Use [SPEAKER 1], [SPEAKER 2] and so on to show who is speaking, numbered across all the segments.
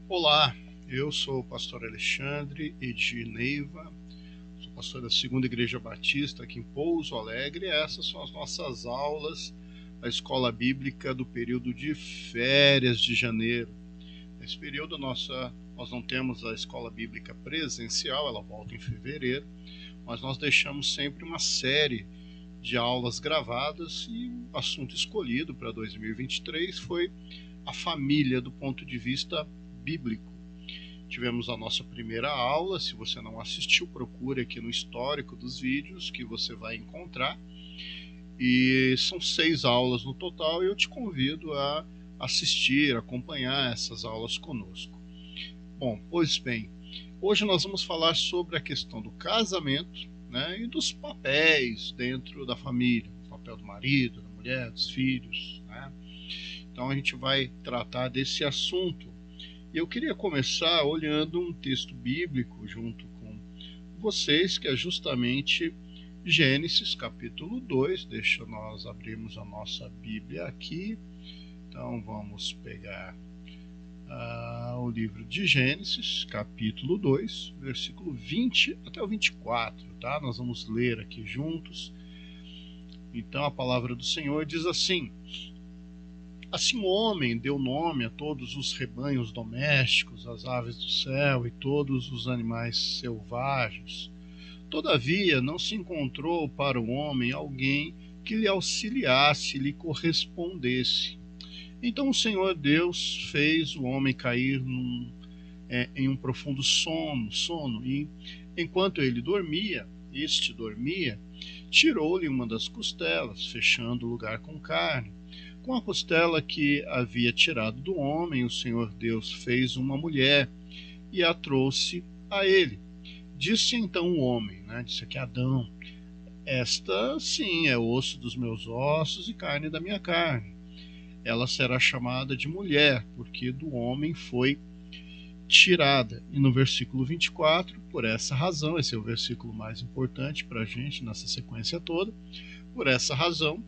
[SPEAKER 1] Olá, eu sou o pastor Alexandre Edneiva, sou pastor da Segunda Igreja Batista aqui em Pouso Alegre, e essas são as nossas aulas da Escola Bíblica do período de férias de janeiro. Nesse período nós não temos a Escola Bíblica presencial, ela volta em fevereiro, mas nós deixamos sempre uma série de aulas gravadas e o assunto escolhido para 2023 foi a família do ponto de vista bíblico. Tivemos a nossa primeira aula. Se você não assistiu, procure aqui no histórico dos vídeos que você vai encontrar. E são 6 aulas no total e eu te convido a assistir, acompanhar essas aulas conosco. Bom, pois bem, hoje nós vamos falar sobre a questão do casamento, né, e dos papéis dentro da família, o papel do marido, da mulher, dos filhos, né? Então a gente vai tratar desse assunto. E eu queria começar olhando um texto bíblico junto com vocês, que é justamente Gênesis capítulo 2. Deixa nós abrirmos a nossa Bíblia aqui. Então vamos pegar o livro de Gênesis, capítulo 2, versículo 20 até o 24, tá? Nós vamos ler aqui juntos. Então a palavra do Senhor diz assim: Assim o homem deu nome a todos os rebanhos domésticos, às aves do céu e todos os animais selvagens. Todavia não se encontrou para o homem alguém que lhe auxiliasse e lhe correspondesse. Então o Senhor Deus fez o homem cair em um profundo sono, e enquanto este dormia, tirou-lhe uma das costelas, fechando o lugar com carne. Com a costela que havia tirado do homem, o Senhor Deus fez uma mulher e a trouxe a ele. Disse então o homem, disse aqui Adão: Esta sim é osso dos meus ossos e carne da minha carne. Ela será chamada de mulher, porque do homem foi tirada. E no versículo 24, por essa razão, esse é o versículo mais importante para a gente nessa sequência toda, por essa razão,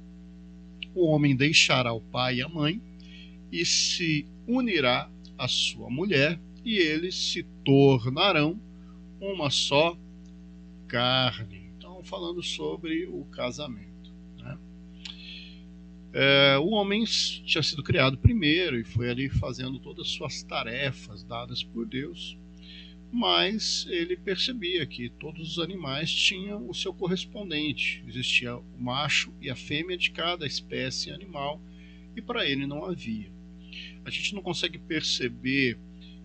[SPEAKER 1] o homem deixará o pai e a mãe e se unirá à sua mulher, e eles se tornarão uma só carne. Então, falando sobre o casamento, né? O homem tinha sido criado primeiro e foi ali fazendo todas as suas tarefas dadas por Deus, mas ele percebia que todos os animais tinham o seu correspondente. Existia o macho e a fêmea de cada espécie animal, e para ele não havia. A gente não consegue perceber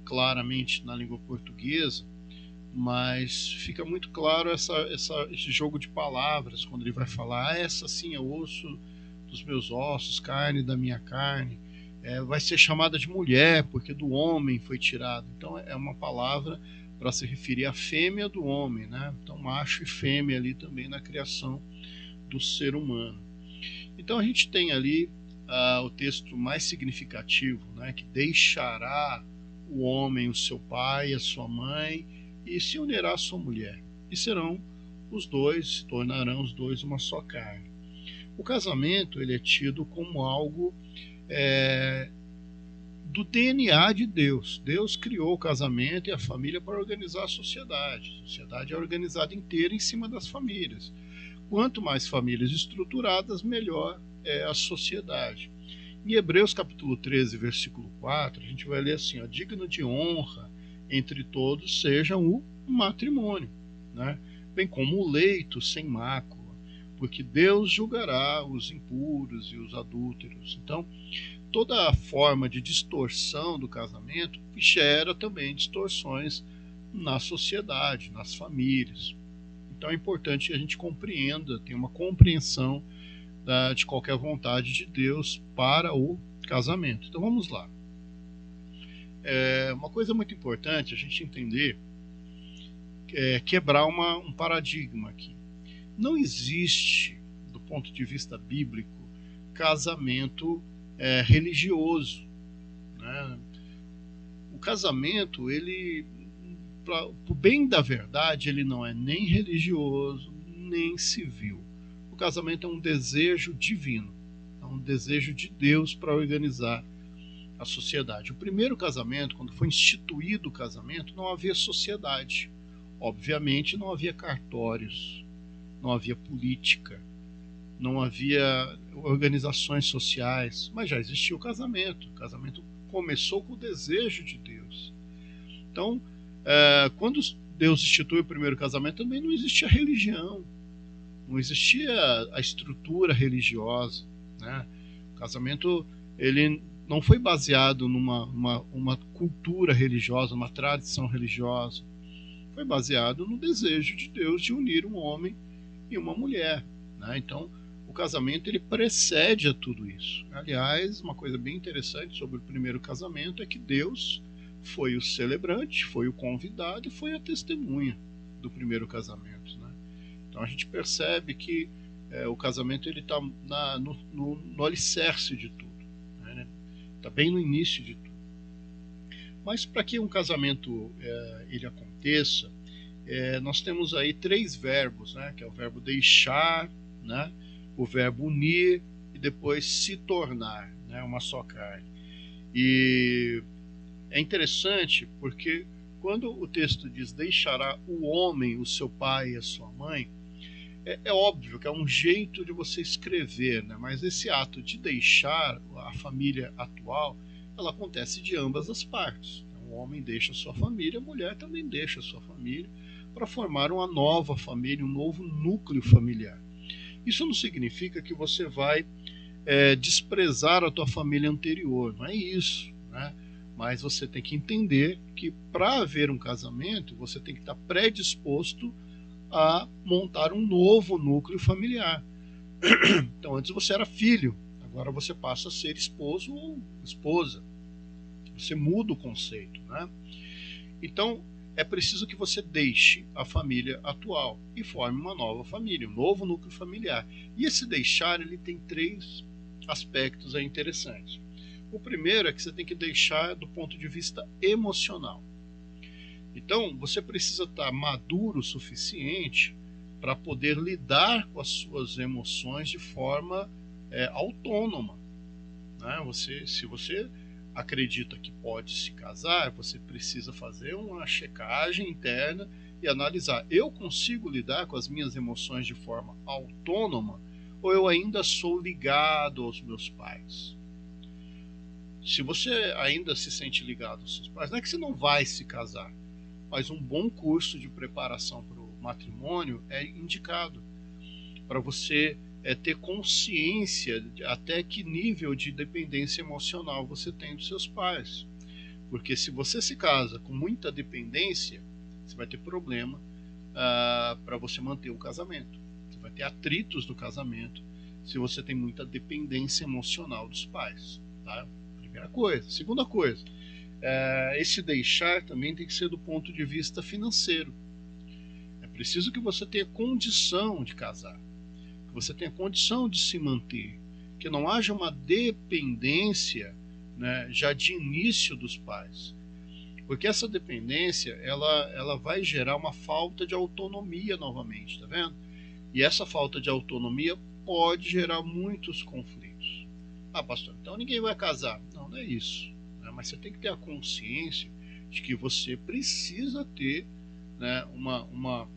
[SPEAKER 1] claramente na língua portuguesa, mas fica muito claro esse jogo de palavras, quando ele vai falar: essa sim é osso dos meus ossos, carne da minha carne. Vai ser chamada de mulher, porque do homem foi tirado. Então é uma palavra para se referir à fêmea do homem, né? Então macho e fêmea ali também na criação do ser humano. Então a gente tem ali o texto mais significativo, né? Que deixará o homem o seu pai, a sua mãe, e se unirá à sua mulher, e se tornarão os dois uma só carne. O casamento ele é tido como algo do DNA de Deus. Deus criou o casamento e a família para organizar a sociedade. A sociedade é organizada inteira em cima das famílias. Quanto mais famílias estruturadas, melhor é a sociedade. Em Hebreus capítulo 13, versículo 4, a gente vai ler assim: digno de honra entre todos seja o matrimônio, né? Bem como o leito sem mácula, porque Deus julgará os impuros e os adúlteros. Então, toda a forma de distorção do casamento gera também distorções na sociedade, nas famílias. Então é importante que a gente compreenda, tenha uma compreensão de qualquer vontade de Deus para o casamento. Então vamos lá. Uma coisa muito importante a gente entender quebrar um paradigma aqui. Não existe, do ponto de vista bíblico, casamento religioso, né? O casamento, ele, para o bem da verdade, ele não é nem religioso nem civil. O casamento é um desejo divino, é um desejo de Deus para organizar a sociedade. O primeiro casamento, quando foi instituído o casamento, não havia sociedade. Obviamente não havia cartórios, não havia política, não havia organizações sociais, mas já existia o casamento. O casamento começou com o desejo de Deus. Então, quando Deus instituiu o primeiro casamento, também não existia religião, não existia a estrutura religiosa, né? O casamento, ele não foi baseado numa cultura religiosa, numa tradição religiosa. Foi baseado no desejo de Deus de unir um homem e uma mulher, né? Então, o casamento, ele precede a tudo isso. Aliás, uma coisa bem interessante sobre o primeiro casamento é que Deus foi o celebrante, foi o convidado e foi a testemunha do primeiro casamento, né? Então a gente percebe que o casamento, ele está no alicerce de tudo, né? Está bem no início de tudo. Mas para que um casamento ele aconteça, nós temos aí 3 verbos, né? Que é o verbo deixar, né? O verbo unir e depois se tornar, né? Uma só carne. E é interessante porque quando o texto diz deixará o homem o seu pai e a sua mãe, é óbvio que é um jeito de você escrever, né? Mas esse ato de deixar a família atual, ela acontece de ambas as partes. O homem deixa a sua família, a mulher também deixa a sua família para formar uma nova família, um novo núcleo familiar. Isso não significa que você vai desprezar a tua família anterior, não é isso, né? Mas você tem que entender que para haver um casamento, você tem que estar predisposto a montar um novo núcleo familiar. Então, antes você era filho, agora você passa a ser esposo ou esposa. Você muda o conceito, né? Então, é preciso que você deixe a família atual e forme uma nova família, um novo núcleo familiar. E esse deixar, ele tem 3 aspectos aí interessantes. O primeiro é que você tem que deixar do ponto de vista emocional. Então, você precisa estar maduro o suficiente para poder lidar com as suas emoções de forma autônoma, né? Se você acredita que pode se casar, você precisa fazer uma checagem interna e analisar: eu consigo lidar com as minhas emoções de forma autônoma ou eu ainda sou ligado aos meus pais? Se você ainda se sente ligado aos seus pais, não é que você não vai se casar, mas um bom curso de preparação para o matrimônio é indicado para você ter consciência de até que nível de dependência emocional você tem dos seus pais. Porque se você se casa com muita dependência, você vai ter problema para você manter o casamento. Você vai ter atritos no casamento se você tem muita dependência emocional dos pais, tá? Primeira coisa. Segunda coisa, esse deixar também tem que ser do ponto de vista financeiro. É preciso que você tenha condição de casar, que você tenha condição de se manter, que não haja uma dependência, né, já de início dos pais, porque essa dependência ela vai gerar uma falta de autonomia novamente, tá vendo? E essa falta de autonomia pode gerar muitos conflitos. Ah, pastor, então ninguém vai casar. Não é isso, né? Mas você tem que ter a consciência de que você precisa ter, né, uma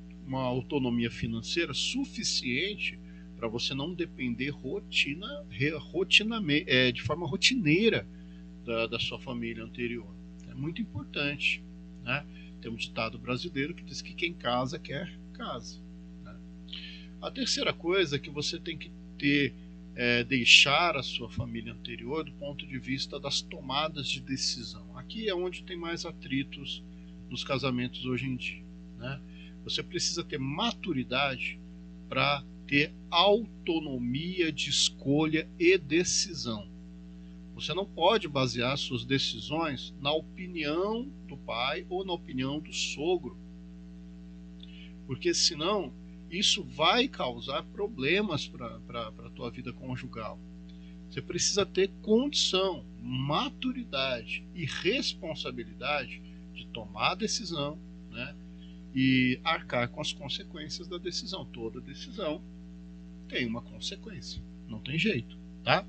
[SPEAKER 1] autonomia financeira suficiente para você não depender de forma rotineira da sua família anterior. É muito importante, né? Tem um ditado brasileiro que diz que quem casa quer casa, né? A terceira coisa é que você tem que deixar a sua família anterior do ponto de vista das tomadas de decisão. Aqui é onde tem mais atritos nos casamentos hoje em dia, né? Você precisa ter maturidade para ter autonomia de escolha e decisão. Você não pode basear suas decisões na opinião do pai ou na opinião do sogro, porque senão isso vai causar problemas para a tua vida conjugal. Você precisa ter condição, maturidade e responsabilidade de tomar a decisão, né? E arcar com as consequências da decisão. Toda decisão tem uma consequência, não tem jeito, tá?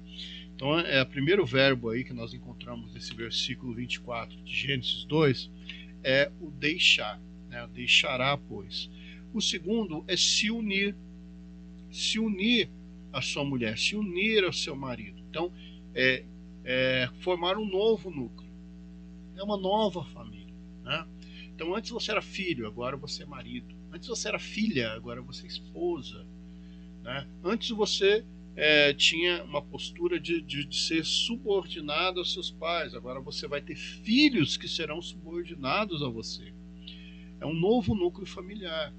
[SPEAKER 1] Então, o primeiro verbo aí que nós encontramos nesse versículo 24 de Gênesis 2 é o deixar, né? Deixará, pois. O segundo é se unir à sua mulher, se unir ao seu marido. Então, formar um novo núcleo, é uma nova família, né? Então, antes você era filho, agora você é marido. Antes você era filha, agora você é esposa, né? Antes você tinha uma postura de ser subordinado aos seus pais, agora você vai ter filhos que serão subordinados a você. É um novo núcleo familiar.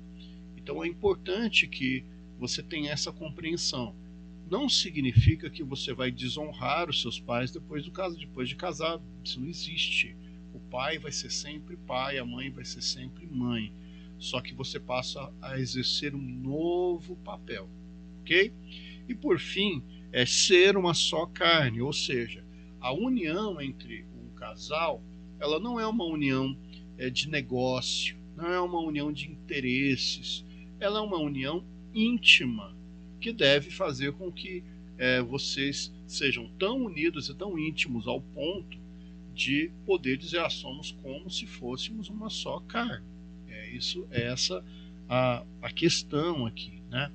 [SPEAKER 1] Então é importante que você tenha essa compreensão. Não significa que você vai desonrar os seus pais depois de casado. Isso não existe. O pai vai ser sempre pai, a mãe vai ser sempre mãe. Só que você passa a exercer um novo papel, ok? E por fim, é ser uma só carne, ou seja, a união entre um casal, ela não é uma união de negócio, não é uma união de interesses, ela é uma união íntima, que deve fazer com que vocês sejam tão unidos e tão íntimos ao ponto de poder dizer, somos como se fôssemos uma só carne. Essa a questão aqui, né?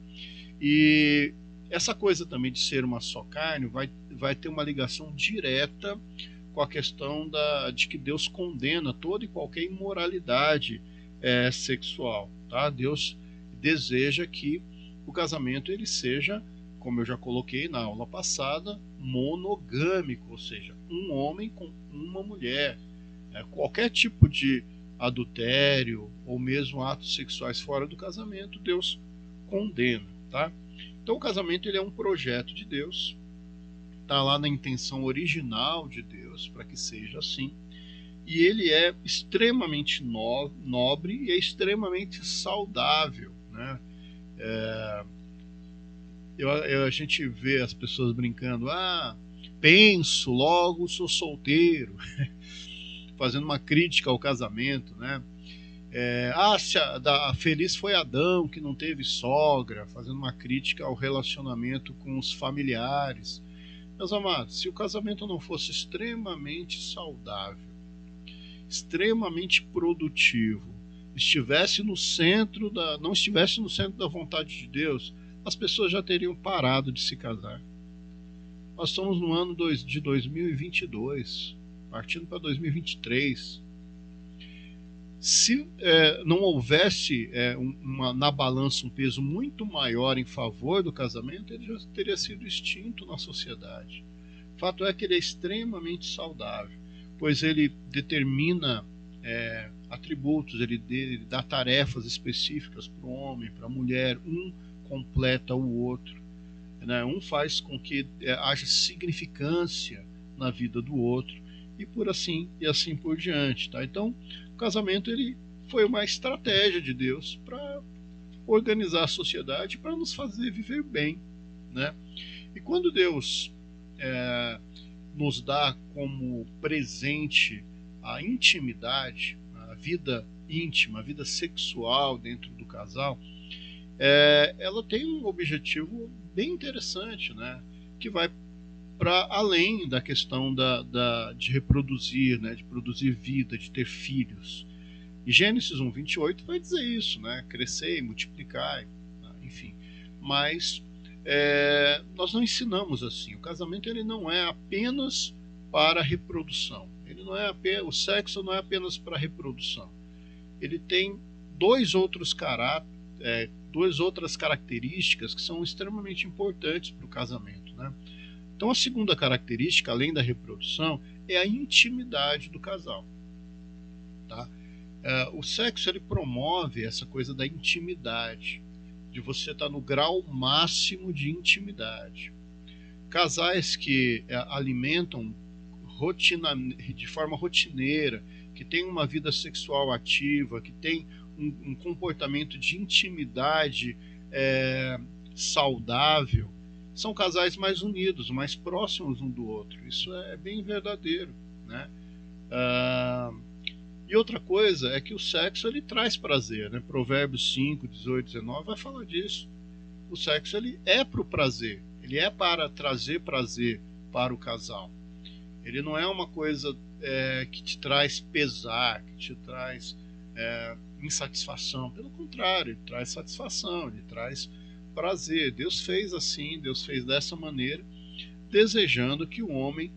[SPEAKER 1] E essa coisa também de ser uma só carne vai ter uma ligação direta com a questão de que Deus condena toda e qualquer imoralidade sexual, tá? Deus deseja que o casamento ele seja, como eu já coloquei na aula passada, monogâmico, ou seja, um homem com uma mulher. Qualquer tipo de adultério ou mesmo atos sexuais fora do casamento, Deus condena, tá? Então o casamento ele é um projeto de Deus, está lá na intenção original de Deus para que seja assim, e ele é extremamente nobre e é extremamente saudável, né? A gente vê as pessoas brincando, penso, logo sou solteiro, fazendo uma crítica ao casamento, né? Feliz foi Adão que não teve sogra, fazendo uma crítica ao relacionamento com os familiares. Meus amados, se o casamento não fosse extremamente saudável, extremamente produtivo, não estivesse no centro da vontade de Deus, as pessoas já teriam parado de se casar. Nós estamos no ano de 2022, partindo para 2023. Se não houvesse na balança um peso muito maior em favor do casamento, ele já teria sido extinto na sociedade. O fato é que ele é extremamente saudável, pois ele determina atributos, ele dá tarefas específicas para o homem, para a mulher, um completa o outro, né? Um faz com que haja significância na vida do outro e assim por diante, tá? Então o casamento ele foi uma estratégia de Deus para organizar a sociedade, para nos fazer viver bem, né? E quando Deus nos dá como presente a intimidade, a vida íntima, a vida sexual dentro do casal, ela tem um objetivo bem interessante, né? Que vai para além da questão de reproduzir, né? De produzir vida, de ter filhos. E Gênesis 1:28 vai dizer isso, né? Crescer e multiplicar, enfim. Mas nós não ensinamos assim. O casamento ele não é apenas para reprodução. O sexo não é apenas para reprodução. Ele tem duas outras características que são extremamente importantes para o casamento, né? Então a segunda característica, além da reprodução, é a intimidade do casal, tá? O sexo ele promove essa coisa da intimidade, de você estar no grau máximo de intimidade. Casais que alimentam de forma rotineira, que têm uma vida sexual ativa, que têm um comportamento de intimidade saudável, são casais mais unidos, mais próximos um do outro. Isso é bem verdadeiro, né? E outra coisa é que o sexo ele traz prazer, né? Provérbios 5, 18, 19 vai falar disso. O sexo ele é para o prazer, ele é para trazer prazer para o casal. Ele não é uma coisa que te traz pesar, que te traz insatisfação. Pelo contrário, ele traz satisfação, ele traz prazer. Deus fez assim, Deus fez dessa maneira, desejando que o homem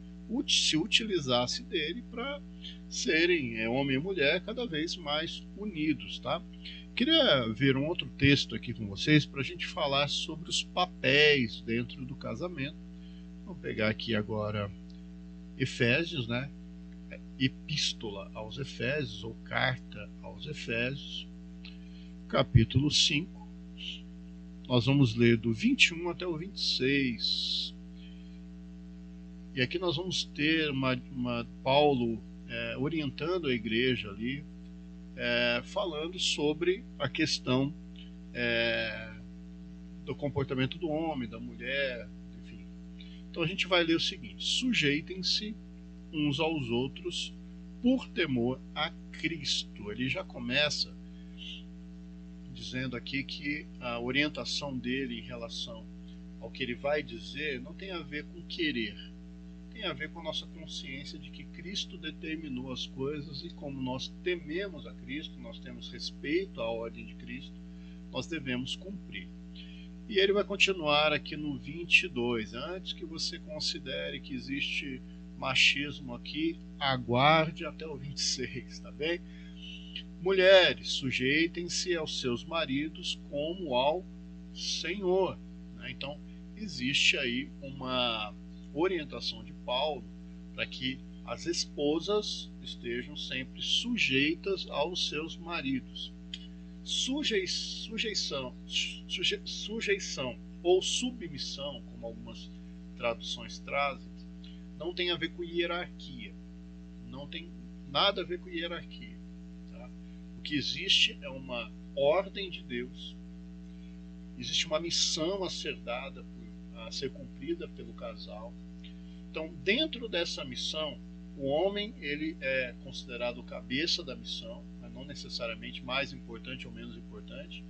[SPEAKER 1] se utilizasse dele para serem homem e mulher cada vez mais unidos, tá? Queria ver um outro texto aqui com vocês para a gente falar sobre os papéis dentro do casamento. Vamos pegar aqui agora Efésios, né? Epístola aos Efésios, ou carta aos Efésios, capítulo 5. Nós vamos ler do 21 até o 26. E aqui nós vamos ter Paulo orientando a igreja ali, falando sobre a questão do comportamento do homem, da mulher, enfim. Então a gente vai ler o seguinte: sujeitem-se uns aos outros por temor a Cristo. Ele já começa dizendo aqui que a orientação dele em relação ao que ele vai dizer não tem a ver com querer, tem a ver com a nossa consciência de que Cristo determinou as coisas, e como nós tememos a Cristo, nós temos respeito à ordem de Cristo, nós devemos cumprir. E ele vai continuar aqui no 22. Antes que você considere que existe machismo aqui, aguarde até o 26, tá bem? Mulheres, sujeitem-se aos seus maridos como ao Senhor, né? Então, existe aí uma orientação de Paulo para que as esposas estejam sempre sujeitas aos seus maridos. Sujeição ou submissão, como algumas traduções trazem, não tem a ver com hierarquia, não tem nada a ver com hierarquia, tá? O que existe é uma ordem de Deus, existe uma missão a ser dada, a ser cumprida pelo casal. Então, dentro dessa missão, o homem ele é considerado o cabeça da missão, mas não necessariamente mais importante ou menos importante.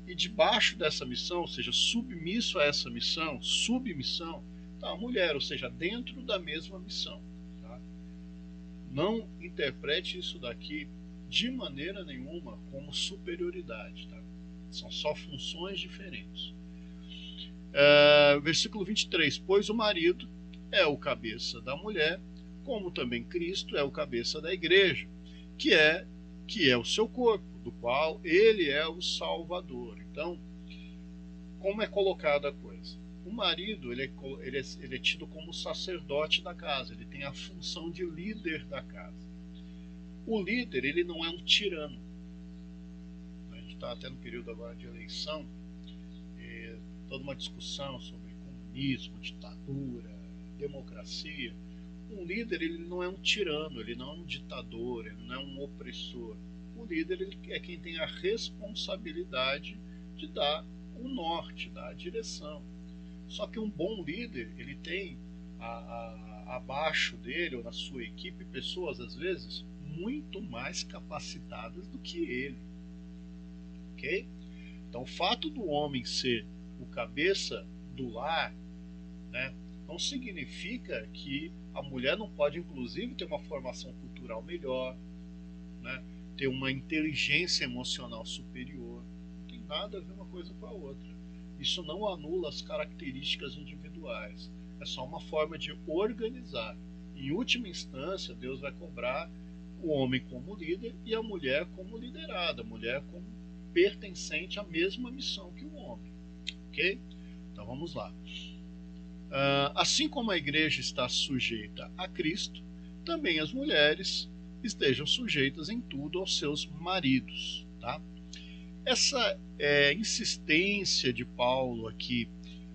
[SPEAKER 1] E debaixo dessa missão, ou seja, submisso a essa missão, submissão, está a mulher, ou seja, dentro da mesma missão. Tá? Não interprete isso daqui de maneira nenhuma como superioridade. Tá? São só funções diferentes. Versículo 23. Pois o marido é o cabeça da mulher, como também Cristo é o cabeça da igreja, que é o seu corpo, do qual ele é o Salvador. Então, como é colocada a coisa? O marido ele é tido como sacerdote da casa, ele tem a função de líder da casa. O líder ele não é um tirano. A gente está até no período agora de eleição, toda uma discussão sobre comunismo, ditadura, democracia. Um líder ele não é um tirano, ele não é um ditador, ele não é um opressor. O líder ele é quem tem a responsabilidade de dar o norte, dar a direção. Só que um bom líder ele tem abaixo dele ou na sua equipe pessoas às vezes muito mais capacitadas do que ele, ok? Então o fato do homem ser o cabeça do lar, né, não significa que a mulher não pode, inclusive, ter uma formação cultural melhor, né, ter uma inteligência emocional superior. Não tem nada a ver uma coisa com a outra. Isso não anula as características individuais. É só uma forma de organizar. Em última instância, Deus vai cobrar o homem como líder e a mulher como liderada, a mulher como pertencente à mesma missão que o homem. Ok? Então vamos lá. Assim como a igreja está sujeita a Cristo, também as mulheres estejam sujeitas em tudo aos seus maridos. Tá? Essa insistência de Paulo aqui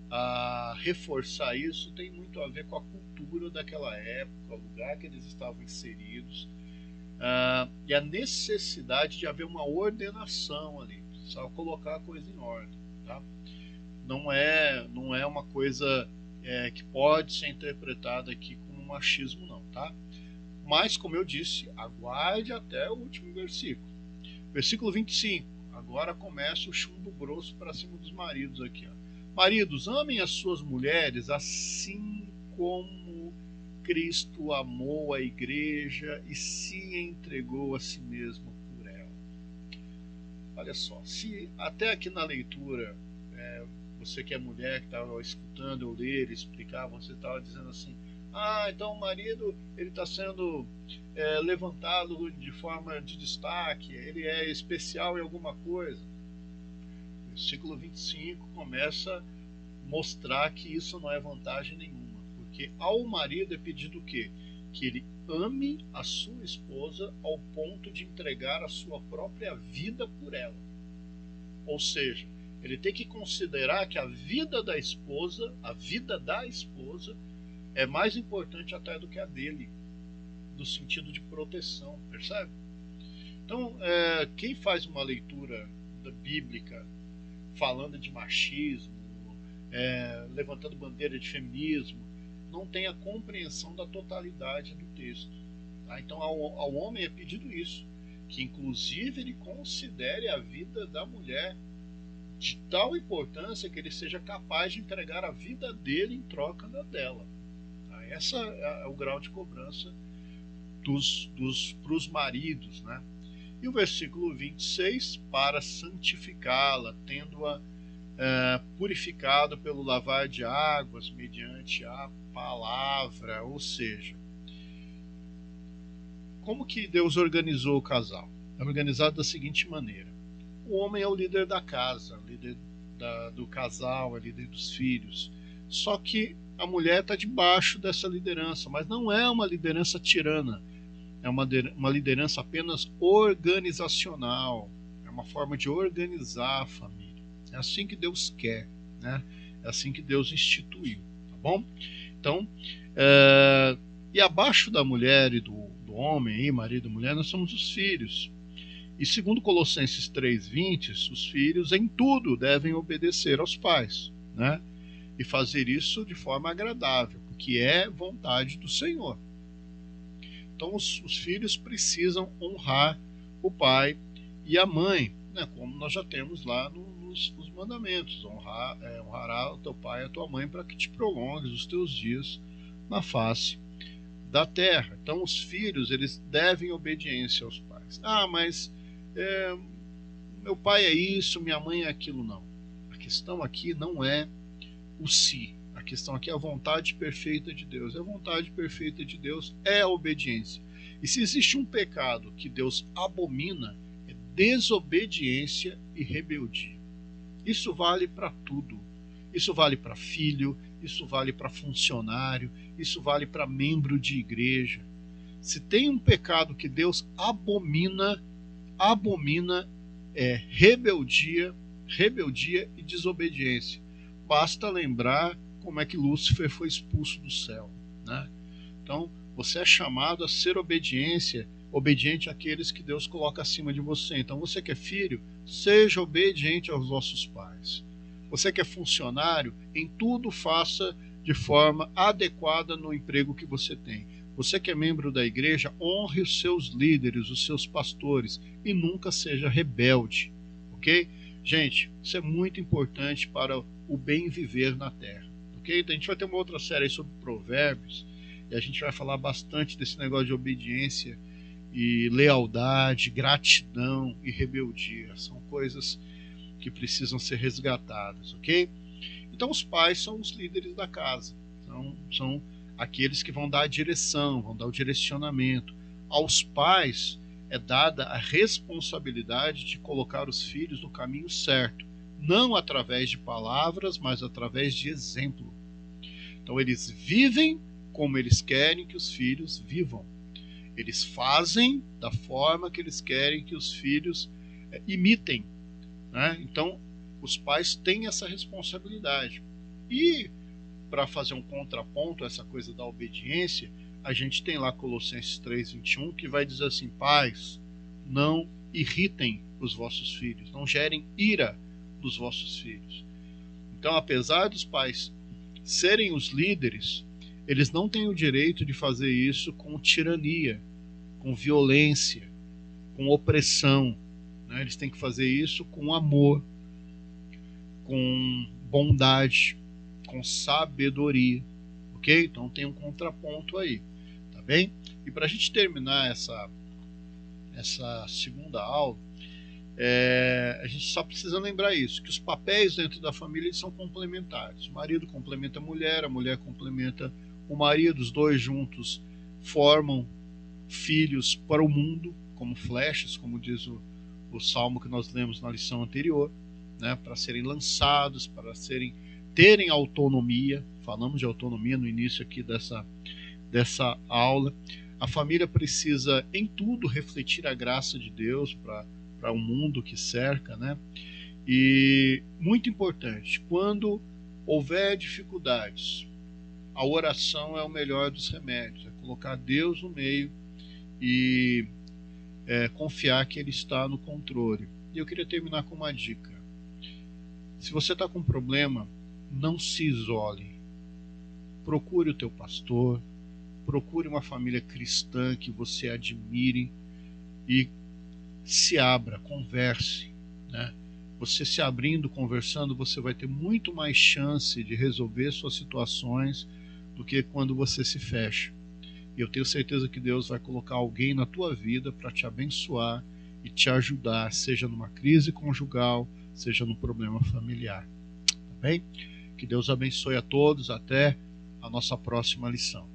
[SPEAKER 1] a reforçar isso tem muito a ver com a cultura daquela época, o lugar que eles estavam inseridos, e a necessidade de haver uma ordenação ali, precisava colocar a coisa em ordem. Tá? Não é uma coisa que pode ser interpretada aqui como machismo, não, tá? Mas, como eu disse, aguarde até o último versículo. Versículo 25. Agora começa o chumbo grosso para cima dos maridos aqui. Ó. Maridos, amem as suas mulheres assim como Cristo amou a igreja e se entregou a si mesmo por ela. Olha só, se até aqui na leitura, você que é mulher, que estava escutando eu ler, explicar, você estava dizendo assim, então o marido ele está sendo levantado de forma de destaque, ele é especial em alguma coisa. O versículo 25 começa a mostrar que isso não é vantagem nenhuma, porque ao marido é pedido o quê? Que ele ame a sua esposa ao ponto de entregar a sua própria vida por ela. Ou seja, ele tem que considerar que a vida da esposa é mais importante até do que a dele, no sentido de proteção, percebe? Então, quem faz uma leitura bíblica falando de machismo, levantando bandeira de feminismo, não tem a compreensão da totalidade do texto. Tá? Então, ao homem é pedido isso, que inclusive ele considere a vida da mulher de tal importância que ele seja capaz de entregar a vida dele em troca da dela. Tá? Esse é o grau de cobrança para os maridos. Né? E o versículo 26, para santificá-la, tendo-a purificado pelo lavar de águas mediante a palavra. Ou seja, como que Deus organizou o casal? É organizado da seguinte maneira: o homem é o líder da casa, líder do casal, é líder dos filhos. Só que a mulher está debaixo dessa liderança, mas não é uma liderança tirana, é uma liderança apenas organizacional, é uma forma de organizar a família. É assim que Deus quer, né? É assim que Deus instituiu, tá bom? Então, e abaixo da mulher e do homem, marido e mulher, nós somos os filhos. E segundo Colossenses 3:20, os filhos em tudo devem obedecer aos pais, né? E fazer isso de forma agradável, porque é vontade do Senhor. Então os filhos precisam honrar o pai e a mãe, né? Como nós já temos lá nos mandamentos: honrará o teu pai e a tua mãe para que te prolongues os teus dias na face da terra. Então os filhos eles devem obediência aos pais. Mas meu pai é isso, minha mãe é aquilo. Não. A questão aqui não é o se. A questão aqui é a vontade perfeita de Deus. A vontade perfeita de Deus é a obediência. E se existe um pecado que Deus abomina, é desobediência e rebeldia. Isso vale para tudo. Isso vale para filho, isso vale para funcionário, isso vale para membro de igreja. Se tem um pecado que Deus abomina é rebeldia e desobediência. Basta lembrar como é que Lúcifer foi expulso do céu, né? Então, você é chamado a ser obediente àqueles que Deus coloca acima de você. Então, você que é filho, seja obediente aos vossos pais. Você que é funcionário, em tudo faça de forma adequada no emprego que você tem. Você que é membro da igreja, honre os seus líderes, os seus pastores, e nunca seja rebelde, ok? Gente, isso é muito importante para o bem viver na terra, ok? Então a gente vai ter uma outra série aí sobre provérbios, e a gente vai falar bastante desse negócio de obediência e lealdade, gratidão e rebeldia. São coisas que precisam ser resgatadas, ok? Então os pais são os líderes da casa, são aqueles que vão dar a direção, vão dar o direcionamento. Aos pais é dada a responsabilidade de colocar os filhos no caminho certo, não através de palavras, mas através de exemplo. Então eles vivem como eles querem que os filhos vivam. Eles fazem da forma que eles querem que os filhos imitem, né? Então os pais têm essa responsabilidade. E para fazer um contraponto a essa coisa da obediência, a gente tem lá Colossenses 3:21, que vai dizer assim: pais, não irritem os vossos filhos, não gerem ira nos vossos filhos. Então, apesar dos pais serem os líderes, eles não têm o direito de fazer isso com tirania, com violência, com opressão, né? Eles têm que fazer isso com amor, com bondade, com sabedoria, ok? Então tem um contraponto aí, tá bem? E para a gente terminar essa segunda aula, a gente só precisa lembrar isso, que os papéis dentro da família eles são complementares. O marido complementa a mulher complementa o marido, os dois juntos formam filhos para o mundo, como flechas, como diz o salmo que nós lemos na lição anterior, né, para serem lançados, para terem autonomia. Falamos de autonomia no início aqui dessa aula. A família precisa em tudo refletir a graça de Deus para o mundo que cerca, né? E muito importante, quando houver dificuldades, a oração é o melhor dos remédios, é colocar Deus no meio e confiar que Ele está no controle. E eu queria terminar com uma dica. Se você está com um problema, não se isole. Procure o teu pastor, procure uma família cristã que você admire e se abra, converse, né? Você se abrindo, conversando, você vai ter muito mais chance de resolver suas situações do que quando você se fecha. E eu tenho certeza que Deus vai colocar alguém na tua vida para te abençoar e te ajudar, seja numa crise conjugal, seja num problema familiar. Tá bem? Que Deus abençoe a todos. Até a nossa próxima lição.